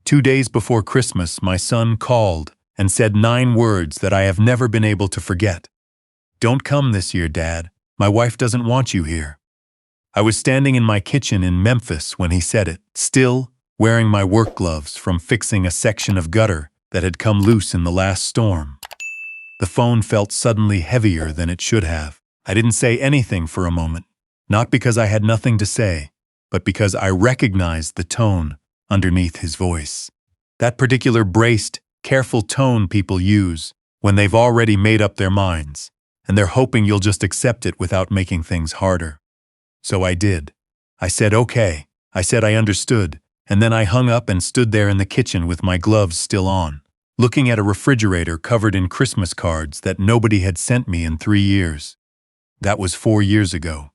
2 days before Christmas, my son called and said 9 words that I have never been able to forget. "Don't come this year, Dad. My wife doesn't want you here." I was standing in my kitchen in Memphis when he said it, still wearing my work gloves from fixing a section of gutter that had come loose in the last storm. The phone felt suddenly heavier than it should have. I didn't say anything for a moment, not because I had nothing to say, but because I recognized the tone underneath his voice. That particular braced, careful tone people use when they've already made up their minds, and they're hoping you'll just accept it without making things harder. So I did. I said okay. I said I understood, and then I hung up and stood there in the kitchen with my gloves still on, looking at a refrigerator covered in Christmas cards that nobody had sent me in 3 years. That was 4 years ago.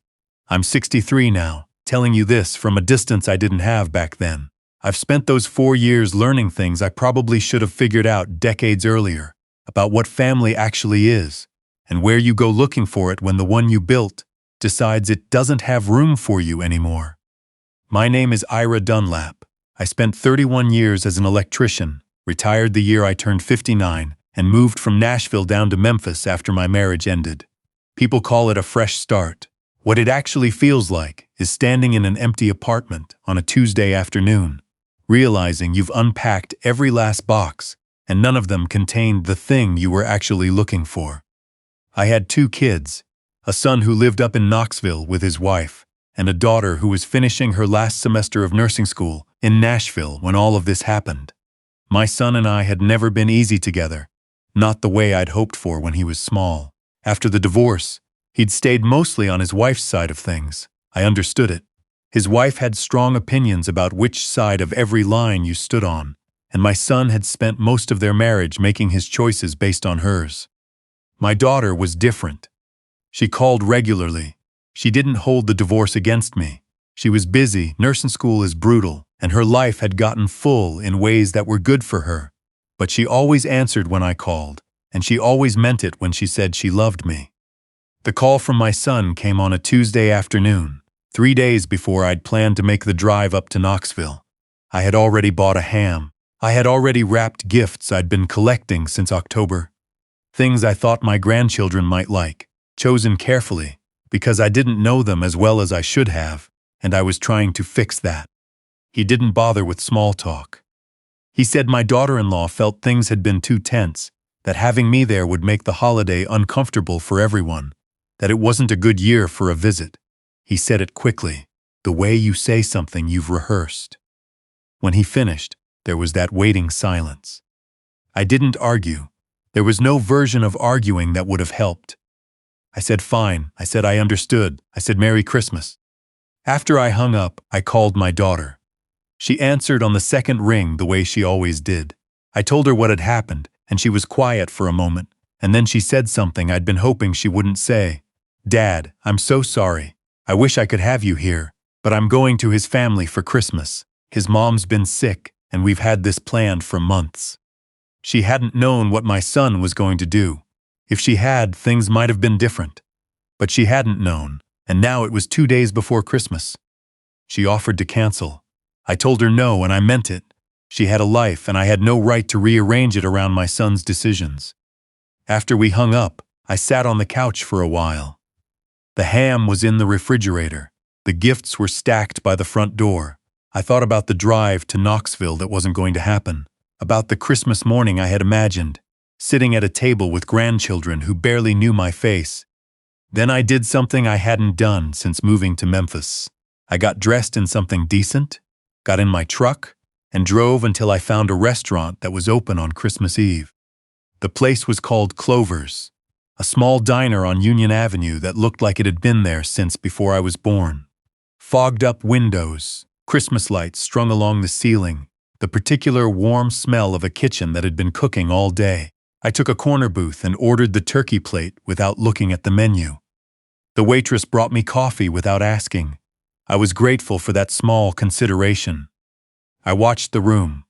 I'm 63 now, telling you this from a distance I didn't have back then. I've spent those 4 years learning things I probably should have figured out decades earlier, about what family actually is, and where you go looking for it when the one you built decides it doesn't have room for you anymore. My name is Ira Dunlap. I spent 31 years as an electrician, retired the year I turned 59, and moved from Nashville down to Memphis after my marriage ended. People call it a fresh start. What it actually feels like is standing in an empty apartment on a Tuesday afternoon, realizing you've unpacked every last box and none of them contained the thing you were actually looking for. I had 2 kids, a son who lived up in Knoxville with his wife, and a daughter who was finishing her last semester of nursing school in Nashville when all of this happened. My son and I had never been easy together, not the way I'd hoped for when he was small. After the divorce, he'd stayed mostly on his wife's side of things. I understood it. His wife had strong opinions about which side of every line you stood on, and my son had spent most of their marriage making his choices based on hers. My daughter was different. She called regularly. She didn't hold the divorce against me. She was busy, nursing school is brutal, and her life had gotten full in ways that were good for her. But she always answered when I called, and she always meant it when she said she loved me. The call from my son came on a Tuesday afternoon, 3 days before I'd planned to make the drive up to Knoxville. I had already bought a ham. I had already wrapped gifts I'd been collecting since October. Things I thought my grandchildren might like, chosen carefully, because I didn't know them as well as I should have, and I was trying to fix that. He didn't bother with small talk. He said my daughter-in-law felt things had been too tense, that having me there would make the holiday uncomfortable for everyone, that it wasn't a good year for a visit. He said it quickly, the way you say something you've rehearsed. When he finished, there was that waiting silence. I didn't argue. There was no version of arguing that would have helped. I said fine. I said I understood. I said Merry Christmas. After I hung up, I called my daughter. She answered on the second ring the way she always did. I told her what had happened, and she was quiet for a moment, and then she said something I'd been hoping she wouldn't say. "Dad, I'm so sorry. I wish I could have you here, but I'm going to his family for Christmas. His mom's been sick, and we've had this planned for months." She hadn't known what my son was going to do. If she had, things might have been different. But she hadn't known, and now it was 2 days before Christmas. She offered to cancel. I told her no, and I meant it. She had a life, and I had no right to rearrange it around my son's decisions. After we hung up, I sat on the couch for a while. The ham was in the refrigerator. The gifts were stacked by the front door. I thought about the drive to Knoxville that wasn't going to happen, about the Christmas morning I had imagined, sitting at a table with grandchildren who barely knew my face. Then I did something I hadn't done since moving to Memphis. I got dressed in something decent, got in my truck, and drove until I found a restaurant that was open on Christmas Eve. The place was called Clover's, a small diner on Union Avenue that looked like it had been there since before I was born. Fogged-up windows, Christmas lights strung along the ceiling, the particular warm smell of a kitchen that had been cooking all day. I took a corner booth and ordered the turkey plate without looking at the menu. The waitress brought me coffee without asking. I was grateful for that small consideration. I watched the room.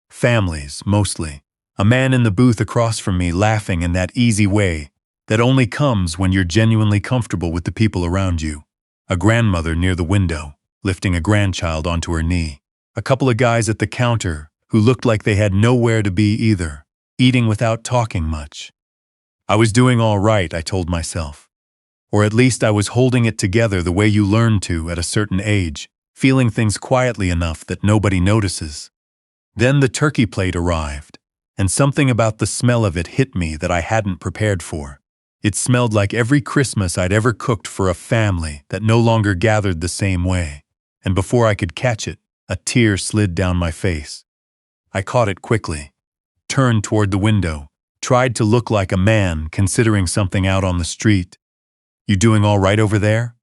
Families, mostly. A man in the booth across from me laughing in that easy way that only comes when you're genuinely comfortable with the people around you. A grandmother near the window, lifting a grandchild onto her knee. A couple of guys at the counter, who looked like they had nowhere to be either, eating without talking much. I was doing all right, I told myself. Or at least I was holding it together the way you learn to at a certain age, feeling things quietly enough that nobody notices. Then the turkey plate arrived, and something about the smell of it hit me that I hadn't prepared for. It smelled like every Christmas I'd ever cooked for a family that no longer gathered the same way, and before I could catch it, a tear slid down my face. I caught it quickly, turned toward the window, tried to look like a man considering something out on the street. "You doing all right over there?"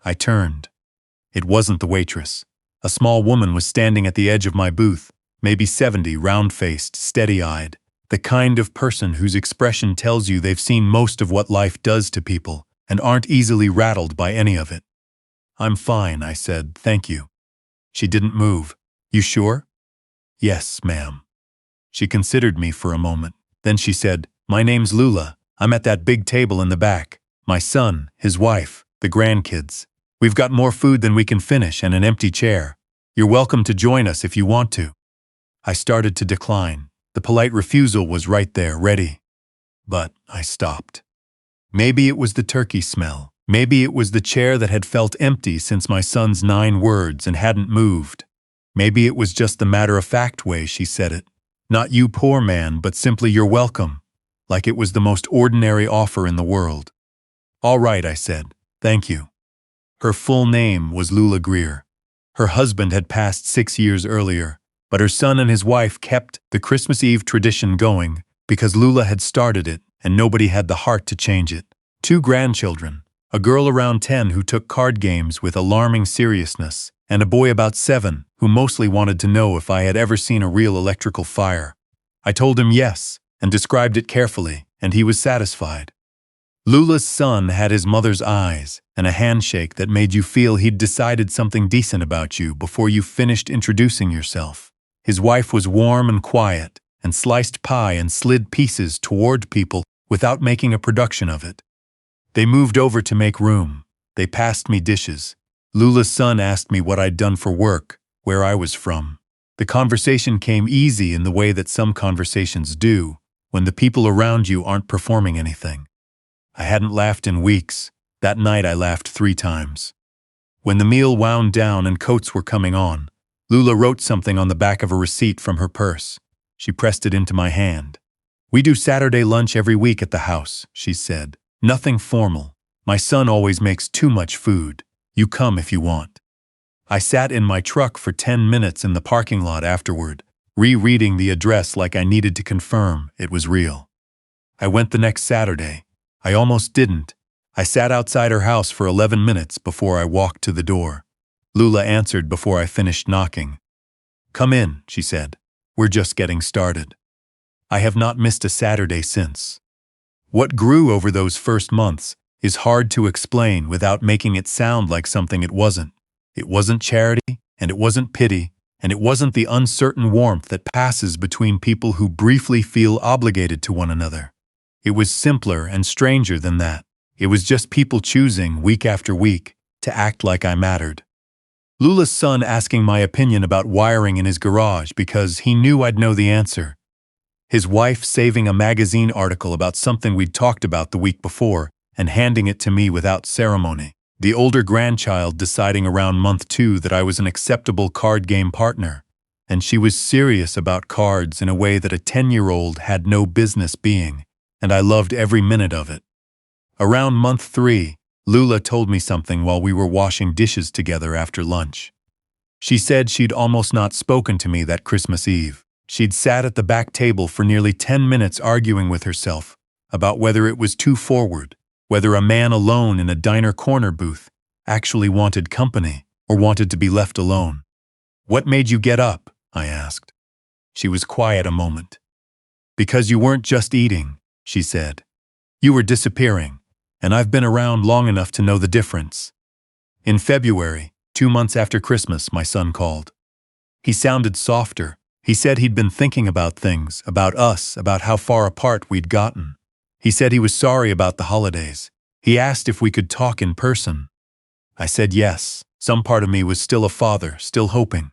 I turned. It wasn't the waitress. A small woman was standing at the edge of my booth, maybe 70, round-faced, steady-eyed, the kind of person whose expression tells you they've seen most of what life does to people and aren't easily rattled by any of it. "I'm fine," I said, "thank you." She didn't move. "You sure?" "Yes, ma'am." She considered me for a moment. Then she said, "My name's Lula. I'm at that big table in the back. My son, his wife, the grandkids. We've got more food than we can finish and an empty chair. You're welcome to join us if you want to." I started to decline. The polite refusal was right there, ready. But I stopped. Maybe it was the turkey smell. Maybe it was the chair that had felt empty since my son's 9 words and hadn't moved. Maybe it was just the matter-of-fact way she said it. Not "you poor man," but simply "you're welcome," like it was the most ordinary offer in the world. "All right," I said, "thank you." Her full name was Lula Greer. Her husband had passed 6 years earlier, but her son and his wife kept the Christmas Eve tradition going because Lula had started it and nobody had the heart to change it. 2 grandchildren, a girl around 10 who took card games with alarming seriousness, and a boy about 7 who mostly wanted to know if I had ever seen a real electrical fire. I told him yes, and described it carefully, and he was satisfied. Lula's son had his mother's eyes and a handshake that made you feel he'd decided something decent about you before you finished introducing yourself. His wife was warm and quiet, and sliced pie and slid pieces toward people without making a production of it. They moved over to make room. They passed me dishes. Lula's son asked me what I'd done for work, where I was from. The conversation came easy in the way that some conversations do, when the people around you aren't performing anything. I hadn't laughed in weeks. That night I laughed 3 times. When the meal wound down and coats were coming on, Lula wrote something on the back of a receipt from her purse. She pressed it into my hand. "We do Saturday lunch every week at the house," she said. "Nothing formal. My son always makes too much food. You come if you want." I sat in my truck for 10 minutes in the parking lot afterward, rereading the address like I needed to confirm it was real. I went the next Saturday. I almost didn't. I sat outside her house for 11 minutes before I walked to the door. Lula answered before I finished knocking. "Come in," she said. "We're just getting started." I have not missed a Saturday since. What grew over those first months is hard to explain without making it sound like something it wasn't. It wasn't charity, and it wasn't pity, and it wasn't the uncertain warmth that passes between people who briefly feel obligated to one another. It was simpler and stranger than that. It was just people choosing, week after week, to act like I mattered. Lula's son asking my opinion about wiring in his garage because he knew I'd know the answer. His wife saving a magazine article about something we'd talked about the week before and handing it to me without ceremony. The older grandchild deciding around month 2 that I was an acceptable card game partner, and she was serious about cards in a way that a 10-year-old had no business being, and I loved every minute of it. Around month 3, Lula told me something while we were washing dishes together after lunch. She said she'd almost not spoken to me that Christmas Eve. She'd sat at the back table for nearly 10 minutes arguing with herself about whether it was too forward, whether a man alone in a diner corner booth actually wanted company or wanted to be left alone. "What made you get up?" I asked. She was quiet a moment. "Because you weren't just eating," she said. "You were disappearing, and I've been around long enough to know the difference." In February, 2 months after Christmas, my son called. He sounded softer. He said he'd been thinking about things, about us, about how far apart we'd gotten. He said he was sorry about the holidays. He asked if we could talk in person. I said yes. Some part of me was still a father, still hoping.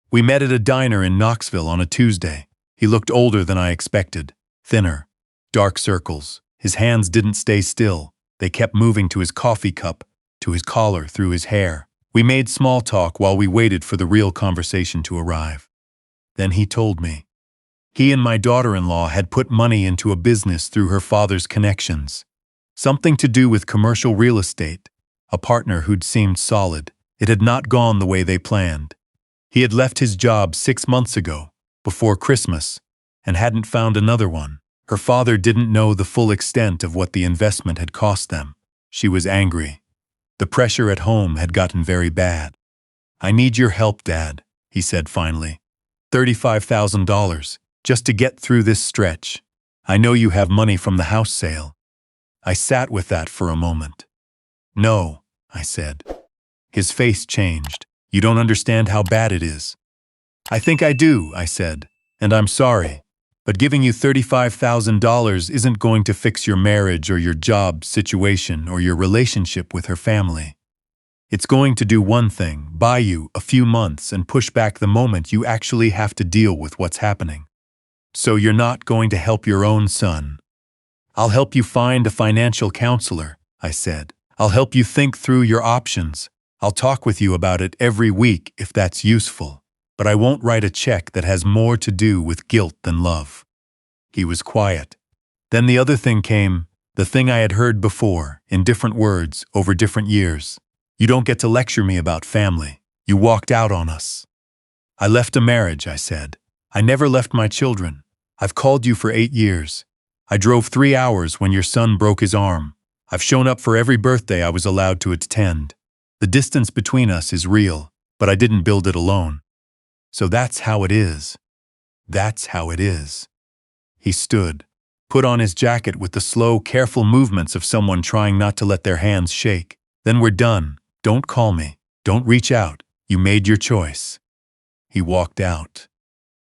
We met at a diner in Knoxville on a Tuesday. He looked older than I expected, thinner, dark circles. His hands didn't stay still. They kept moving to his coffee cup, to his collar, through his hair. We made small talk while we waited for the real conversation to arrive. Then he told me. He and my daughter-in-law had put money into a business through her father's connections. Something to do with commercial real estate. A partner who'd seemed solid. It had not gone the way they planned. He had left his job 6 months ago, before Christmas, and hadn't found another one. Her father didn't know the full extent of what the investment had cost them. She was angry. The pressure at home had gotten very bad. "I need your help, Dad," he said finally. $35,000, just to get through this stretch. I know you have money from the house sale. I sat with that for a moment. "No," I said. His face changed. "You don't understand how bad it is." "I think I do," I said, "and I'm sorry. But giving you $35,000 isn't going to fix your marriage or your job situation or your relationship with her family. It's going to do one thing, buy you a few months and push back the moment you actually have to deal with what's happening. So you're not going to help your own son. I'll help you find a financial counselor," I said. "I'll help you think through your options. I'll talk with you about it every week if that's useful. But I won't write a check that has more to do with guilt than love." He was quiet. Then the other thing came, the thing I had heard before, in different words, over different years. "You don't get to lecture me about family. You walked out on us." "I left a marriage," I said. "I never left my children. I've called you for 8 years. I drove 3 hours when your son broke his arm. I've shown up for every birthday I was allowed to attend. The distance between us is real, but I didn't build it alone. So that's how it is. That's how it is." He stood, put on his jacket with the slow, careful movements of someone trying not to let their hands shake. "Then we're done. Don't call me. Don't reach out. You made your choice." He walked out.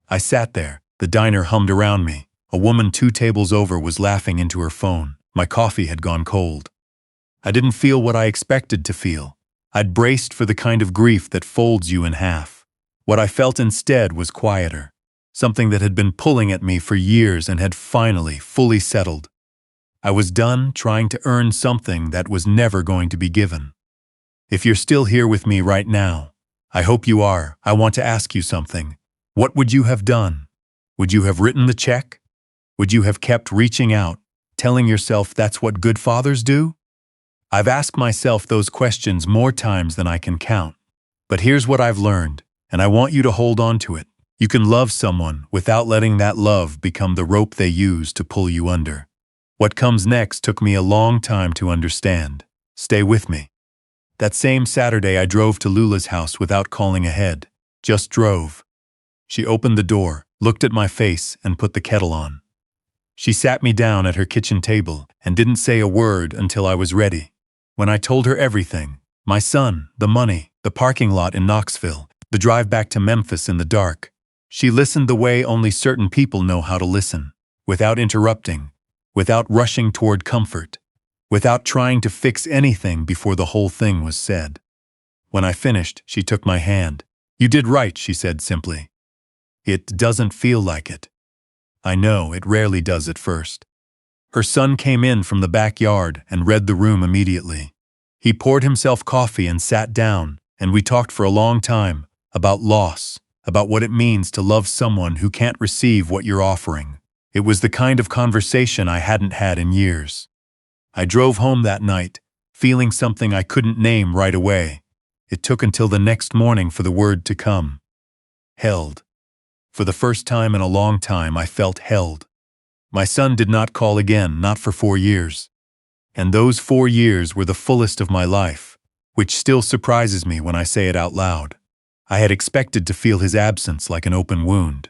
I sat there. The diner hummed around me. A woman 2 tables over was laughing into her phone. My coffee had gone cold. I didn't feel what I expected to feel. I'd braced for the kind of grief that folds you in half. What I felt instead was quieter, something that had been pulling at me for years and had finally, fully settled. I was done trying to earn something that was never going to be given. If you're still here with me right now, I hope you are. I want to ask you something. What would you have done? Would you have written the check? Would you have kept reaching out, telling yourself that's what good fathers do? I've asked myself those questions more times than I can count. But here's what I've learned. And I want you to hold on to it. You can love someone without letting that love become the rope they use to pull you under. What comes next took me a long time to understand. Stay with me. That same Saturday I drove to Lula's house without calling ahead. Just drove. She opened the door, looked at my face, and put the kettle on. She sat me down at her kitchen table and didn't say a word until I was ready. When I told her everything, my son, the money, the parking lot in Knoxville, the drive back to Memphis in the dark, she listened the way only certain people know how to listen, without interrupting, without rushing toward comfort, without trying to fix anything before the whole thing was said. When I finished, she took my hand. "You did right," she said simply. "It doesn't feel like it." I know, it rarely does at first. Her son came in from the backyard and read the room immediately. He poured himself coffee and sat down, and we talked for a long time. About loss, about what it means to love someone who can't receive what you're offering. It was the kind of conversation I hadn't had in years. I drove home that night, feeling something I couldn't name right away. It took until the next morning for the word to come. Held. For the first time in a long time, I felt held. My son did not call again, not for 4 years. And those 4 years were the fullest of my life, which still surprises me when I say it out loud. I had expected to feel his absence like an open wound.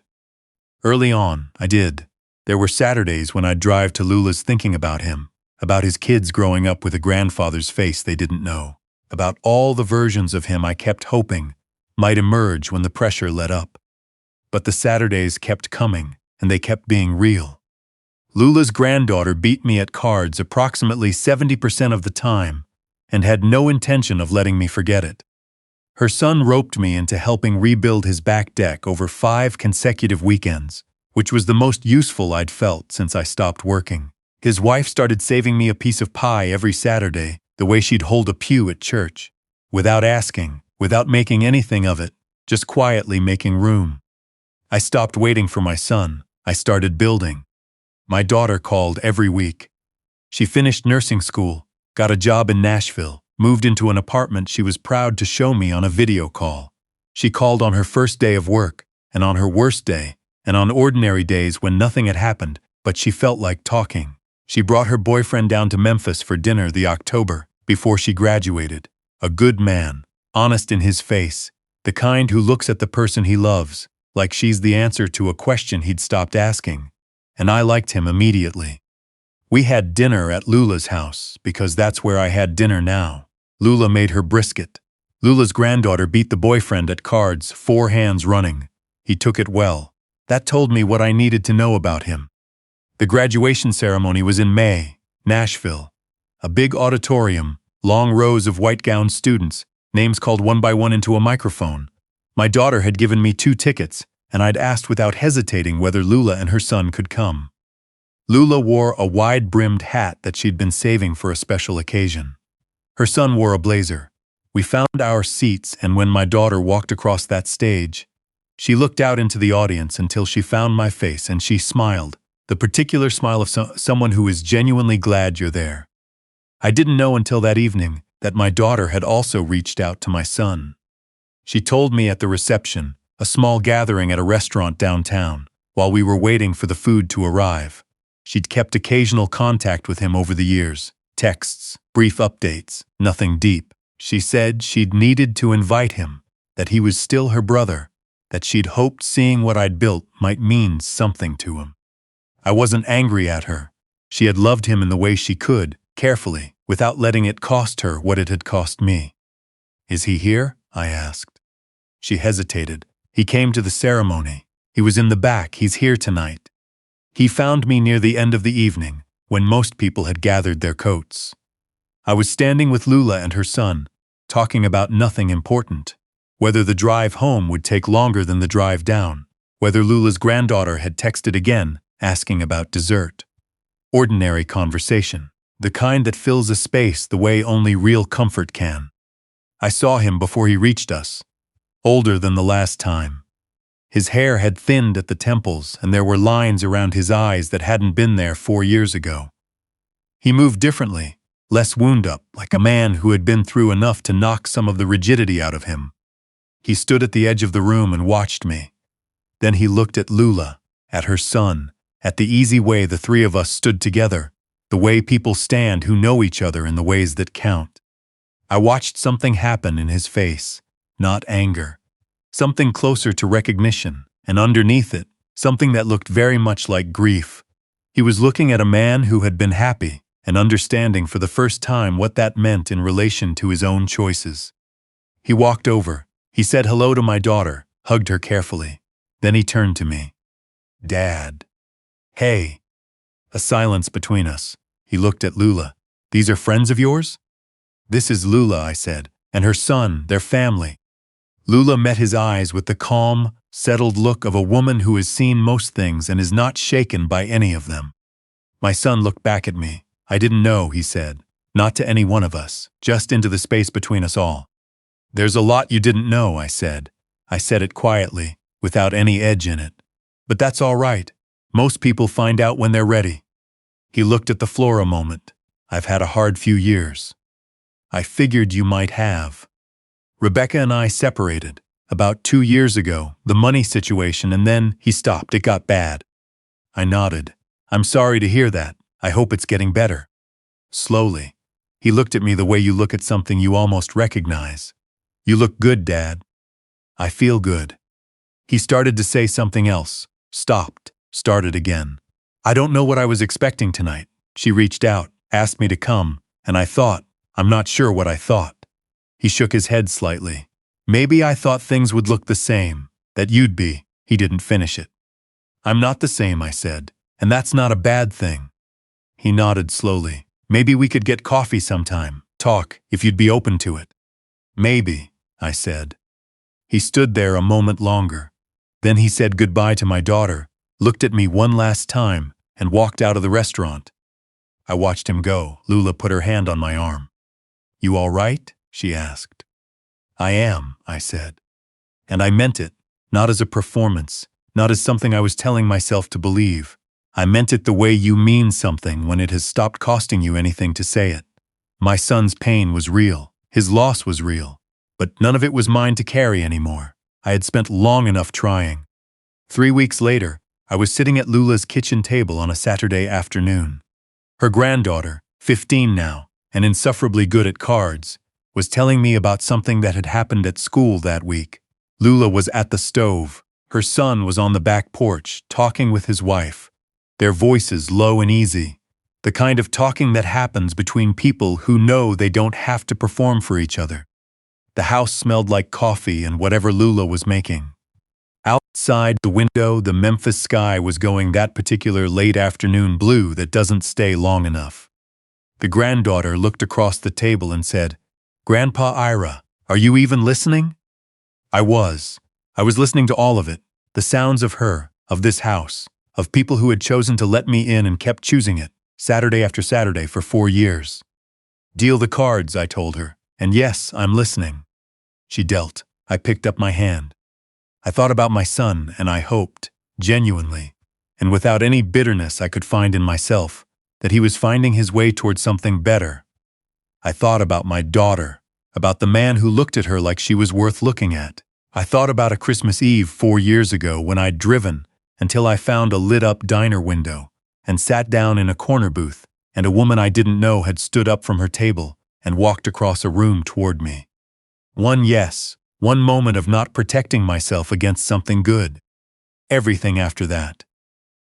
Early on, I did. There were Saturdays when I'd drive to Lula's thinking about him, about his kids growing up with a grandfather's face they didn't know, about all the versions of him I kept hoping might emerge when the pressure let up. But the Saturdays kept coming, and they kept being real. Lula's granddaughter beat me at cards approximately 70% of the time and had no intention of letting me forget it. Her son roped me into helping rebuild his back deck over 5 consecutive weekends, which was the most useful I'd felt since I stopped working. His wife started saving me a piece of pie every Saturday, the way she'd hold a pew at church. Without asking, without making anything of it, just quietly making room. I stopped waiting for my son. I started building. My daughter called every week. She finished nursing school, got a job in Nashville, moved into an apartment she was proud to show me on a video call. She called on her first day of work, and on her worst day, and on ordinary days when nothing had happened, but she felt like talking. She brought her boyfriend down to Memphis for dinner the October before she graduated. A good man, honest in his face, the kind who looks at the person he loves, like she's the answer to a question he'd stopped asking. And I liked him immediately. We had dinner at Lula's house, because that's where I had dinner now. Lula made her brisket. Lula's granddaughter beat the boyfriend at cards, 4 hands running. He took it well. That told me what I needed to know about him. The graduation ceremony was in May, Nashville. A big auditorium, long rows of white-gowned students, names called one by one into a microphone. My daughter had given me 2 tickets, and I'd asked without hesitating whether Lula and her son could come. Lula wore a wide-brimmed hat that she'd been saving for a special occasion. Her son wore a blazer. We found our seats, and when my daughter walked across that stage, she looked out into the audience until she found my face, and she smiled, the particular smile of someone who is genuinely glad you're there. I didn't know until that evening that my daughter had also reached out to my son. She told me at the reception, a small gathering at a restaurant downtown, while we were waiting for the food to arrive. She'd kept occasional contact with him over the years, texts, brief updates, nothing deep. She said she'd needed to invite him, that he was still her brother, that she'd hoped seeing what I'd built might mean something to him. I wasn't angry at her. She had loved him in the way she could, carefully, without letting it cost her what it had cost me. "Is he here?" I asked. She hesitated. "He came to the ceremony. He was in the back. He's here tonight." He found me near the end of the evening, when most people had gathered their coats. I was standing with Lula and her son, talking about nothing important. Whether the drive home would take longer than the drive down, whether Lula's granddaughter had texted again, asking about dessert. Ordinary conversation, the kind that fills a space the way only real comfort can. I saw him before he reached us, older than the last time. His hair had thinned at the temples, and there were lines around his eyes that hadn't been there 4 years ago. He moved differently, less wound-up, like a man who had been through enough to knock some of the rigidity out of him. He stood at the edge of the room and watched me. Then he looked at Lula, at her son, at the easy way the 3 of us stood together, the way people stand who know each other in the ways that count. I watched something happen in his face, not anger. Something closer to recognition, and underneath it, something that looked very much like grief. He was looking at a man who had been happy and understanding for the first time what that meant in relation to his own choices. He walked over. He said hello to my daughter, hugged her carefully. Then he turned to me. "Dad." "Hey." A silence between us. He looked at Lula. "These are friends of yours?" "This is Lula," I said, "and her son, their family." Lula met his eyes with the calm, settled look of a woman who has seen most things and is not shaken by any of them. My son looked back at me. "I didn't know," he said. "Not to any one of us, just into the space between us all." "There's a lot you didn't know," I said. I said it quietly, without any edge in it. "But that's all right. Most people find out when they're ready." He looked at the floor a moment. "I've had a hard few years." "I figured you might have." Rebecca and I separated about 2 years ago, the money situation, and then he stopped. It got bad. I nodded. "I'm sorry to hear that. I hope it's getting better." Slowly, he looked at me the way you look at something you almost recognize. "You look good, Dad." "I feel good." He started to say something else, stopped, started again. "I don't know what I was expecting tonight. She reached out, asked me to come, and I thought, I'm not sure what I thought." He shook his head slightly. "Maybe I thought things would look the same, that you'd be." He didn't finish it. "I'm not the same," I said, "and that's not a bad thing." He nodded slowly. "Maybe we could get coffee sometime, talk, if you'd be open to it." "Maybe." I said. He stood there a moment longer. Then he said goodbye to my daughter, looked at me one last time, and walked out of the restaurant. I watched him go. Lula put her hand on my arm. "You all right?" she asked. "I am," I said. And I meant it, not as a performance, not as something I was telling myself to believe. I meant it the way you mean something when it has stopped costing you anything to say it. My son's pain was real, his loss was real, but none of it was mine to carry anymore. I had spent long enough trying. 3 weeks later, I was sitting at Lula's kitchen table on a Saturday afternoon. Her granddaughter, 15 now, and insufferably good at cards, was telling me about something that had happened at school that week. Lula was at the stove. Her son was on the back porch, talking with his wife. Their voices low and easy, the kind of talking that happens between people who know they don't have to perform for each other. The house smelled like coffee and whatever Lula was making. Outside the window, the Memphis sky was going that particular late afternoon blue that doesn't stay long enough. The granddaughter looked across the table and said, "Grandpa Ira, are you even listening?" I was. I was listening to all of it, the sounds of her, of this house, of people who had chosen to let me in and kept choosing it, Saturday after Saturday for 4 years. "Deal the cards," I told her, "and yes, I'm listening." She dealt. I picked up my hand. I thought about my son, and I hoped, genuinely, and without any bitterness I could find in myself, that he was finding his way toward something better. I thought about my daughter, about the man who looked at her like she was worth looking at. I thought about a Christmas Eve 4 years ago when I'd driven until I found a lit-up diner window and sat down in a corner booth, and a woman I didn't know had stood up from her table and walked across a room toward me. One moment of not protecting myself against something good. Everything after that.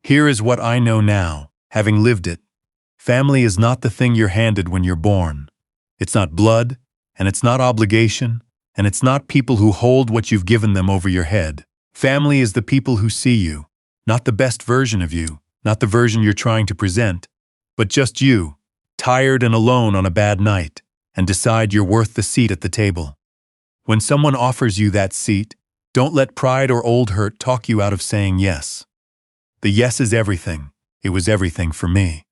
Here is what I know now, having lived it. Family is not the thing you're handed when you're born. It's not blood, and it's not obligation, and it's not people who hold what you've given them over your head. Family is the people who see you, not the best version of you, not the version you're trying to present, but just you, tired and alone on a bad night, and decide you're worth the seat at the table. When someone offers you that seat, don't let pride or old hurt talk you out of saying yes. The yes is everything. It was everything for me.